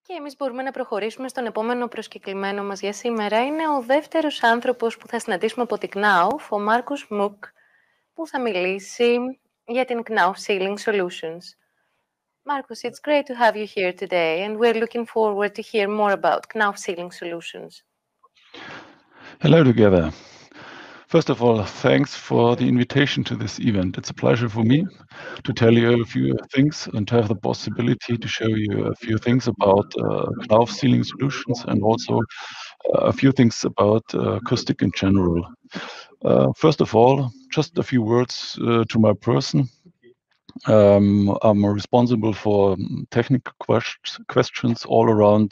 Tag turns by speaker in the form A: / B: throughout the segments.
A: Και εμείς μπορούμε να προχωρήσουμε στον επόμενο προσκεκλημένο μας για σήμερα. Είναι ο δεύτερος άνθρωπος που θα συναντήσουμε από την Knauf, ο Μάρκους Mueck, που θα μιλήσει για την Knauf Ceiling Solutions. Markus, it's great to have you here today, and we're looking forward to hear more about Knauf Ceiling Solutions.
B: Hello together. First of all, thanks for the invitation to this event. It's a pleasure for me to tell you a few things and to have the possibility to show you a few things about Knauf Ceiling Solutions and also a few things about acoustic in general. First of all, just a few words to my person. I'm responsible for technical questions all around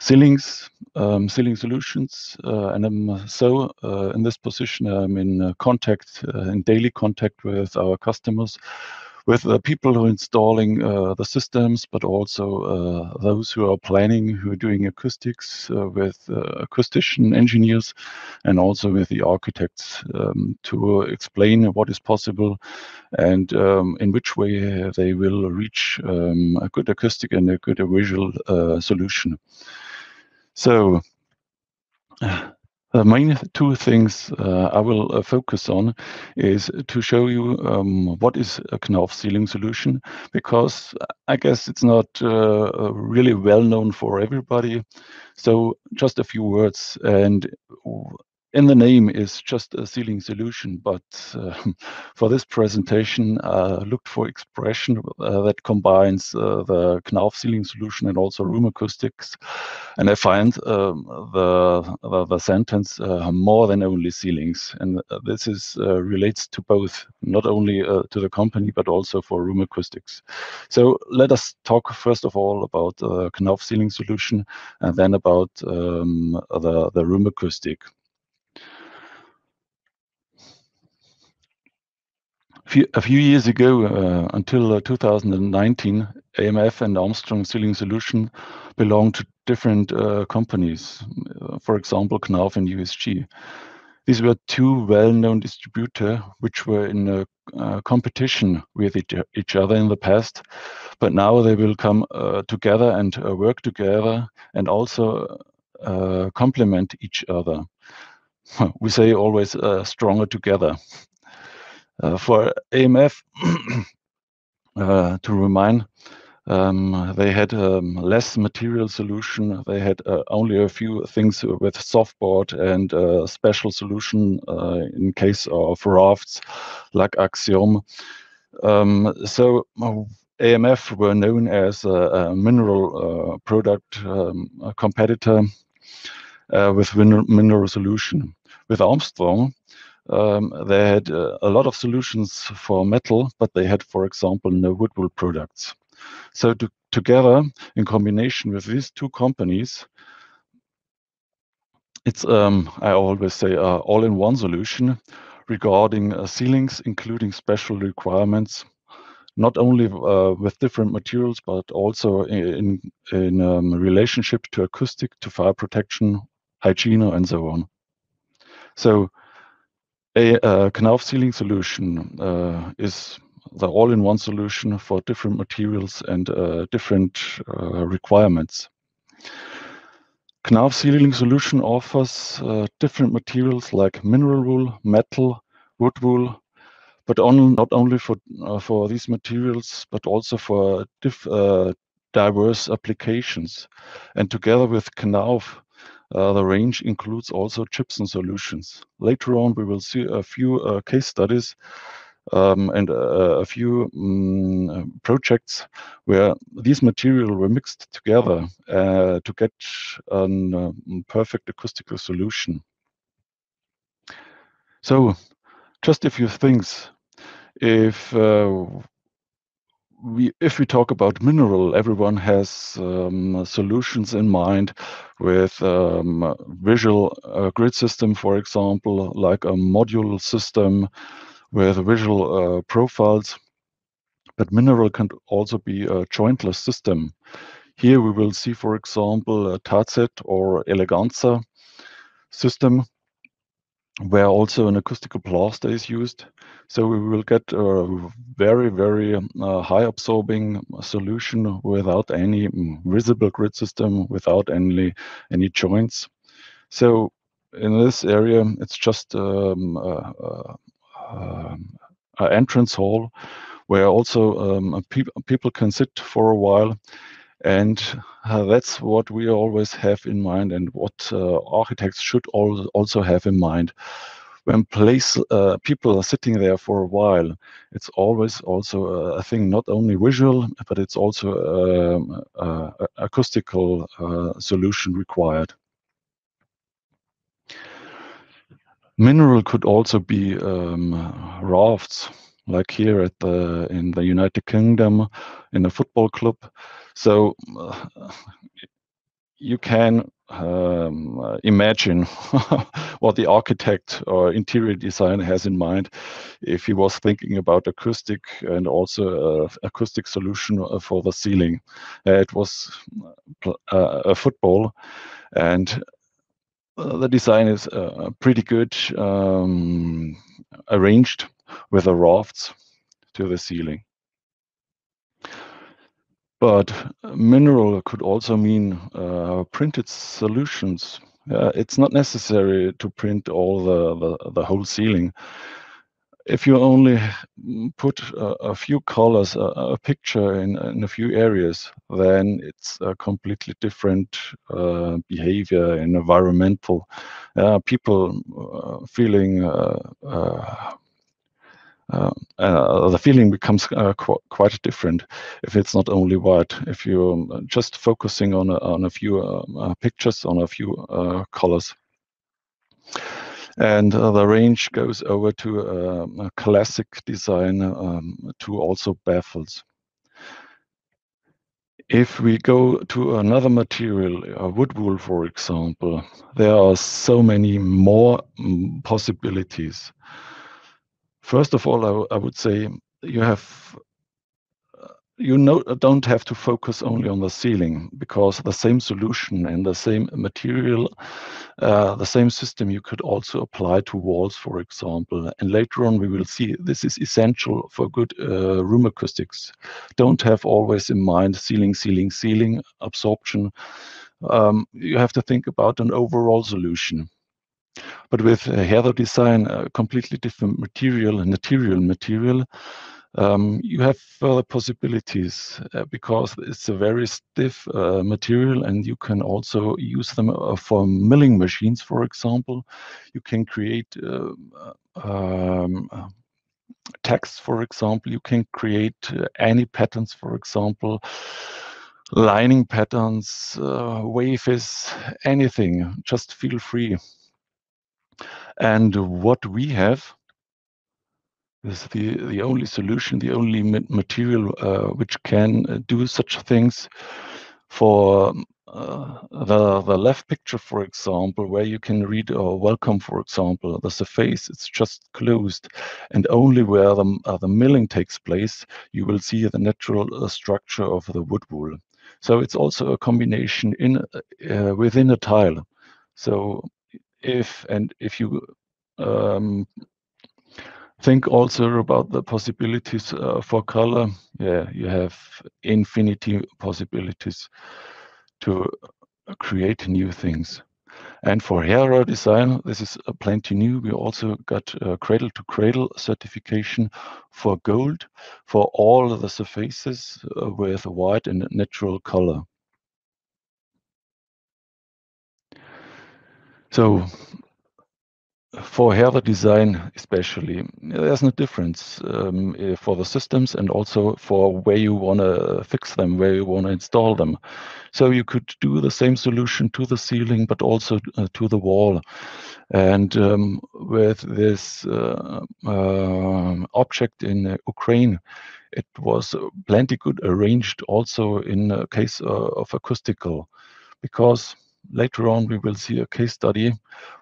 B: ceilings, ceiling solutions, and I'm in this position. I'm in in daily contact with our customers, with the people who are installing the systems, but also those who are planning, who are doing acoustics, with acoustician engineers, and also with the architects to explain what is possible and in which way they will reach a good acoustic and a good visual solution. So the main two things I will focus on is to show you what is a Knauf ceiling solution, because I guess it's not really well known for everybody. So just a few words, and in the name is just a ceiling solution, but for this presentation I looked for expression that combines the Knauf ceiling solution and also room acoustics, and I find the sentence more than only ceilings, and this is relates to both, not only to the company but also for room acoustics. So let us talk first of all about the Knauf ceiling solution and then about the room acoustic. A few years ago, until 2019, AMF and Armstrong Ceiling Solution belonged to different companies, for example, Knauf and USG. These were two well-known distributors which were in a competition with each other in the past, but now they will come together and work together and also complement each other. We say always stronger together. For AMF, to remind, they had less material solution. They had only a few things with softboard and special solution in case of rafts like Axiom. So AMF were known as a mineral product competitor with mineral solution. With Armstrong, they had a lot of solutions for metal, but they had, for example, no wood products. So together, in combination with these two companies, it's I always say all-in-one solution regarding ceilings, including special requirements, not only with different materials, but also in relationship to acoustic, to fire protection, hygiene, and so on. So a Knauf ceiling solution is the all-in-one solution for different materials and different requirements. Knauf ceiling solution offers different materials like mineral wool, metal, wood wool, but not only for these materials, but also for diverse applications. And together with Knauf, the range includes also gypsum solutions. Later on, we will see a few case studies and a few projects where these materials were mixed together to get a perfect acoustical solution. So, just a few things. If we talk about mineral, everyone has solutions in mind with visual grid system, for example, like a module system with visual profiles. But mineral can also be a jointless system. Here we will see, for example, a Tazet or Eleganza system, where also an acoustical plaster is used. So we will get a very, very high absorbing solution without any visible grid system, without any joints. So in this area, it's just an entrance hall where also people can sit for a while. And that's what we always have in mind, and what architects should also have in mind. When people are sitting there for a while, it's always also a thing, not only visual, but it's also acoustical solution required. Mineral could also be rafts, like here in the United Kingdom, in a football club. So you can imagine what the architect or interior designer has in mind if he was thinking about acoustic and also acoustic solution for the ceiling. It was a football, and the design is pretty good arranged with the rafts to the ceiling. But mineral could also mean printed solutions. It's not necessary to print all the whole ceiling. If you only put a few colors, a picture in a few areas, then it's a completely different behavior and environmental. People feeling the feeling becomes quite different if it's not only white. If you're just focusing on a few pictures, on a few colors. And the range goes over to a classic design to also baffles. If we go to another material, wood wool, for example, there are so many more possibilities. First of all, I would say don't have to focus only on the ceiling, because the same solution and the same material, the same system you could also apply to walls, for example. And later on, we will see this is essential for good room acoustics. Don't have always in mind ceiling absorption. You have to think about an overall solution. But with Heather design, a completely different material, you have further possibilities because it's a very stiff material, and you can also use them for milling machines, for example. You can create text, for example. You can create any patterns, for example, lining patterns, waves, anything. Just feel free. And what we have is the only solution, the only material which can do such things. For the left picture, for example, where you can read welcome, for example, the surface, it's just closed, and only where the milling takes place, you will see the natural structure of the wood wool. So it's also a combination within a tile. So if you think also about the possibilities for color, you have infinity possibilities to create new things. And for hero design, this is plenty new. We also got cradle to cradle certification for gold for all the surfaces with white and natural color. So for hair design especially, there's no difference for the systems and also for where you want to fix them, where you want to install them. So you could do the same solution to the ceiling, but also to the wall. And with this object in Ukraine, it was plenty good arranged also in a case of acoustical, because later on we will see a case study.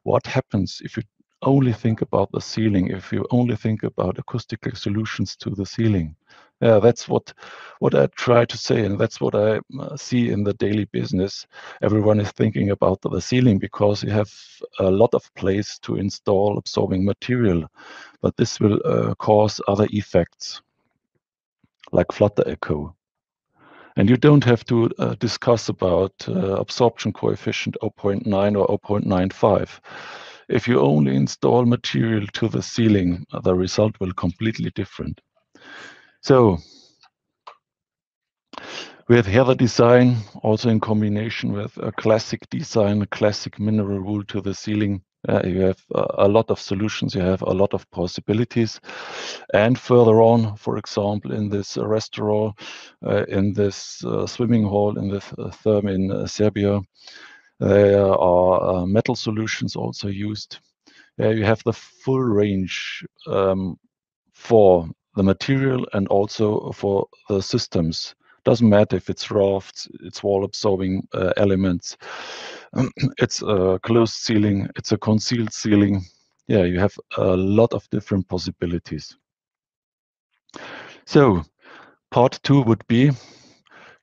B: What happens if you only think about the ceiling, if you only think about acoustical solutions to the ceiling? Yeah, that's what I try to say, and that's what I see in the daily business. Everyone is thinking about the ceiling because you have a lot of place to install absorbing material, but this will cause other effects like flutter echo. And you don't have to discuss about absorption coefficient 0.9 or 0.95. If you only install material to the ceiling, the result will completely different. So with heather design, also in combination with a classic design, a classic mineral wool to the ceiling, you have a lot of solutions, you have a lot of possibilities. And further on, for example, in this restaurant, in this swimming hall, in the therm in Serbia, there are metal solutions also used. You have the full range for the material and also for the systems. Doesn't matter if it's rafts, it's wall absorbing elements, it's a closed ceiling, it's a concealed ceiling. Yeah, you have a lot of different possibilities. So part 2 would be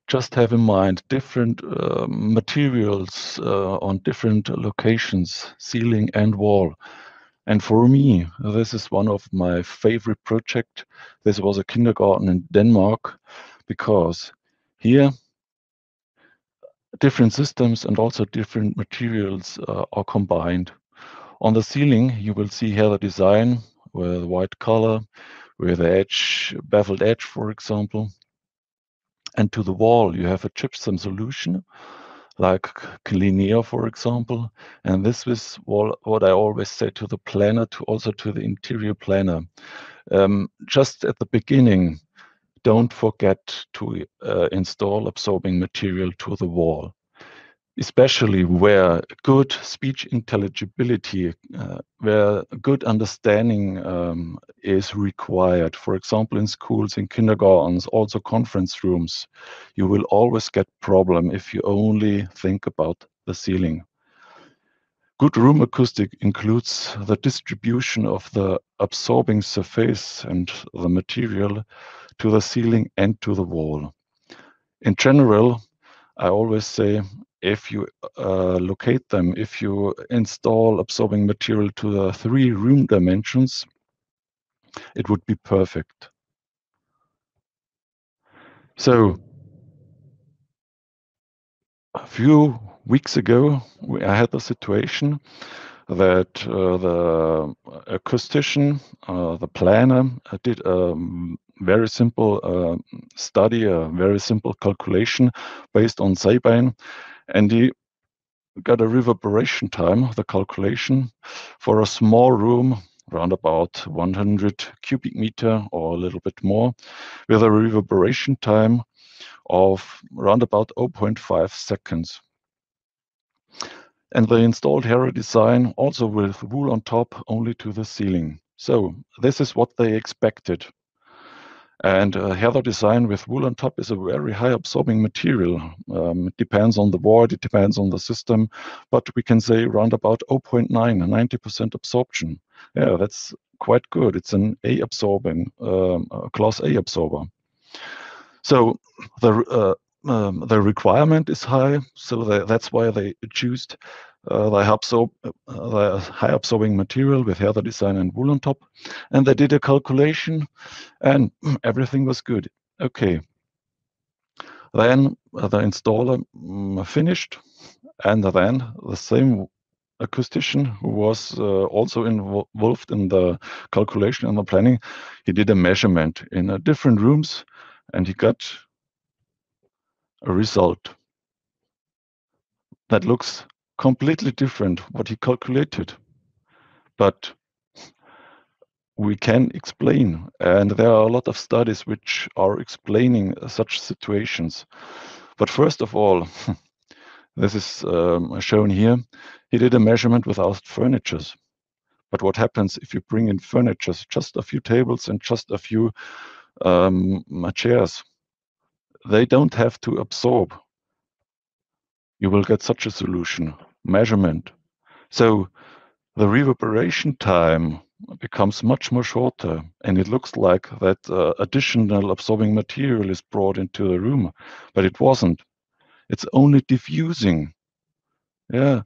B: just have in mind different materials on different locations, ceiling and wall. And for me, this is one of my favorite projects. This was a kindergarten in Denmark because here different systems and also different materials are combined. On the ceiling, you will see here the design with white color, with the edge, beveled edge, for example. And to the wall, you have a gypsum solution like linear, for example. And this is what I always say to the planner, also to the interior planner. Just at the beginning, don't forget to install absorbing material to the wall, especially where good speech intelligibility, where good understanding is required. For example, in schools, in kindergartens, also conference rooms, you will always get problem if you only think about the ceiling. Good room acoustic includes the distribution of the absorbing surface and the material to the ceiling and to the wall. In general, I always say if you locate them, if you install absorbing material to the 3 room dimensions, it would be perfect. So a few weeks ago, I had the situation that the acoustician, the planner, did a very simple study, a very simple calculation based on Sabine, and he got a reverberation time, the calculation, for a small room, around about 100 cubic meter or a little bit more, with a reverberation time of around about 0.5 seconds. And they installed Hera design also with wool on top only to the ceiling. So this is what they expected. And Heather design with wool on top is a very high absorbing material. It depends on the board, it depends on the system, but we can say around about 0.9, 90% absorption. Yeah, that's quite good. It's an A absorbing, class A absorber. So the requirement is high, so that's why they choose the high absorbing material with Heather design and wool on top. And they did a calculation and everything was good. Okay. Then the installer finished, and then the same acoustician who was also involved in the calculation and the planning, he did a measurement in different rooms, and he got a result that looks completely different what he calculated. But we can explain, and there are a lot of studies which are explaining such situations. But first of all, this is shown here. He did a measurement without furnitures. But what happens if you bring in furnitures, just a few tables and just a few chairs? They don't have to absorb. You will get such a solution, measurement. So the reverberation time becomes much more shorter, and it looks like that additional absorbing material is brought into the room, but it wasn't. It's only diffusing. Yeah,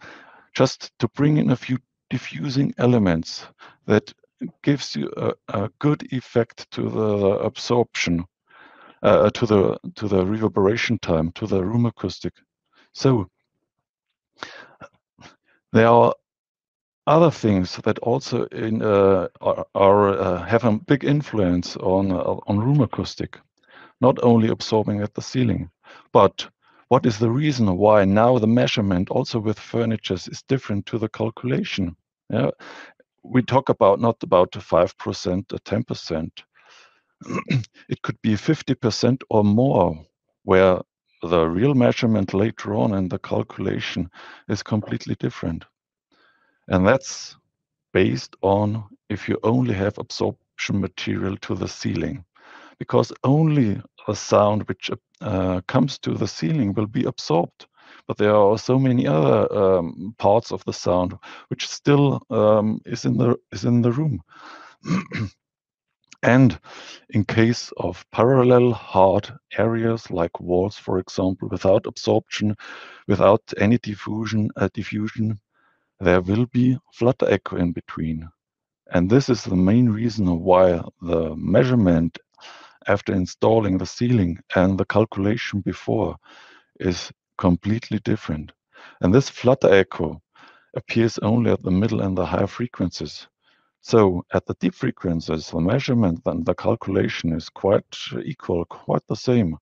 B: just to bring in a few diffusing elements that gives you a good effect to the absorption, to the reverberation time, to the room acoustic. So there are other things that also have a big influence on room acoustic, not only absorbing at the ceiling, but what is the reason why now the measurement also with furnitures is different to the calculation? Yeah, we talk about not about 5% or 10%. It could be 50% or more, where the real measurement later on in the calculation is completely different. And that's based on if you only have absorption material to the ceiling, because only a sound which comes to the ceiling will be absorbed. But there are so many other parts of the sound which still is in the room. And in case of parallel hard areas like walls, for example, without absorption, without any diffusion, there will be flutter echo in between. And this is the main reason why the measurement after installing the ceiling and the calculation before is completely different. And this flutter echo appears only at the middle and the higher frequencies. So at the deep frequencies, the measurement and the calculation is quite equal, quite the same.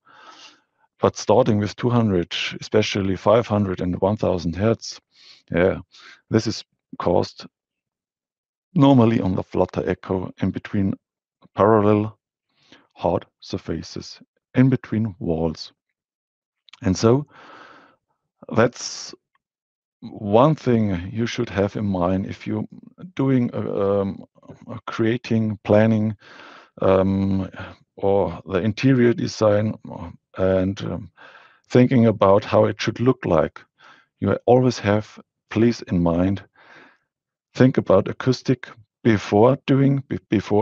B: But starting with 200, especially 500 and 1000 hertz, yeah, this is caused normally on the flutter echo in between parallel hard surfaces, in between walls. And so that's one thing you should have in mind if you're doing creating, planning, or the interior design and thinking about how it should look like. You always have, please in mind, think about acoustic before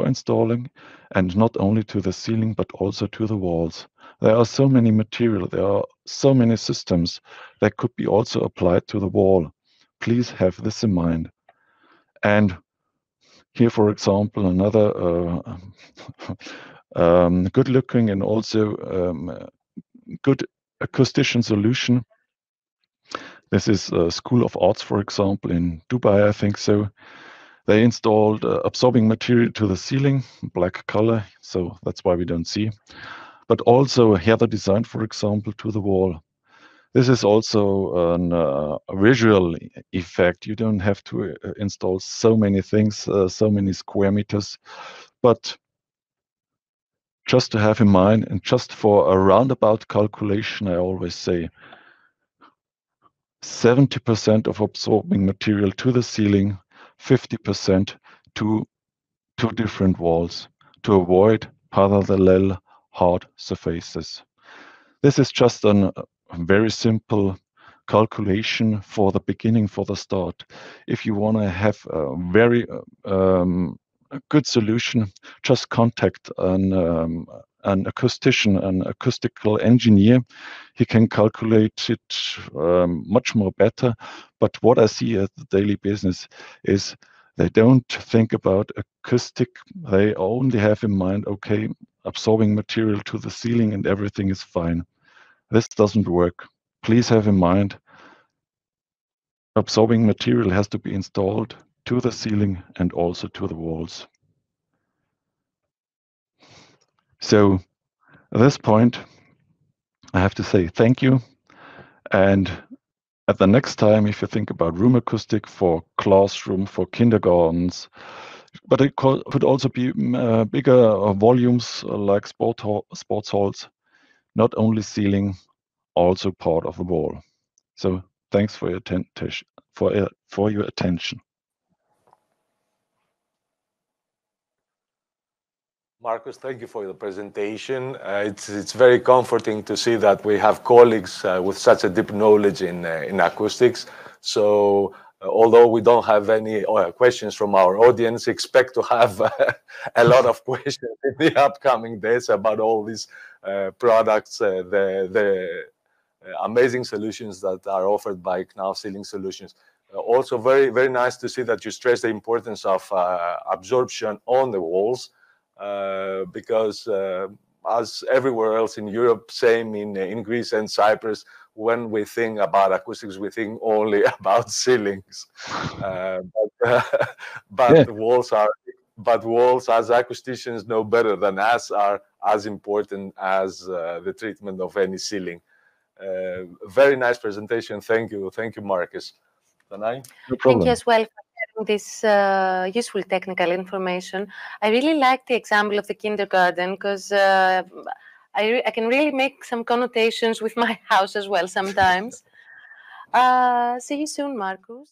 B: installing, and not only to the ceiling but also to the walls. There are so many material, there are so many systems that could be also applied to the wall. Please have this in mind. And here, for example, another good looking and also good acoustician solution. This is a School of Arts, for example, in Dubai, I think so. They installed absorbing material to the ceiling, black color, so that's why we don't see. But also a heather design, for example, to the wall. This is also a visual effect. You don't have to install so many things, so many square meters, but just to have in mind, and just for a roundabout calculation, I always say 70% of absorbing material to the ceiling, 50% to two different walls to avoid parallel hard surfaces. This is just a very simple calculation for the beginning, for the start. If you want to have a very good solution, just contact an acoustician, an acoustical engineer. He can calculate it much more better. But what I see at the daily business is they don't think about acoustic. They only have in mind, okay, absorbing material to the ceiling and everything is fine. This doesn't work. Please have in mind, absorbing material has to be installed to the ceiling and also to the walls. So at this point, I have to say thank you. And at the next time, if you think about room acoustic for classroom, for kindergartens, but it could also be bigger volumes like sports halls, not only ceiling, also part of the wall. So thanks for your attention. For your attention.
C: Markus, thank you for the presentation. It's very comforting to see that we have colleagues with such a deep knowledge in acoustics. So although we don't have any questions from our audience, expect to have a lot of questions in the upcoming days about all these products, the amazing solutions that are offered by Knauf Ceiling Solutions. Also very, very nice to see that you stress the importance of absorption on the walls, because as everywhere else in Europe, same in Greece and Cyprus, when we think about acoustics, we think only about ceilings. But walls, as acousticians know better than us, are as important as the treatment of any ceiling. Very nice presentation. Thank you, Markus. Danai?
B: No problem.
A: Thank you as well for sharing this useful technical information. I really like the example of the kindergarten because I can really make some connotations with my house as well sometimes. See you soon, Markus.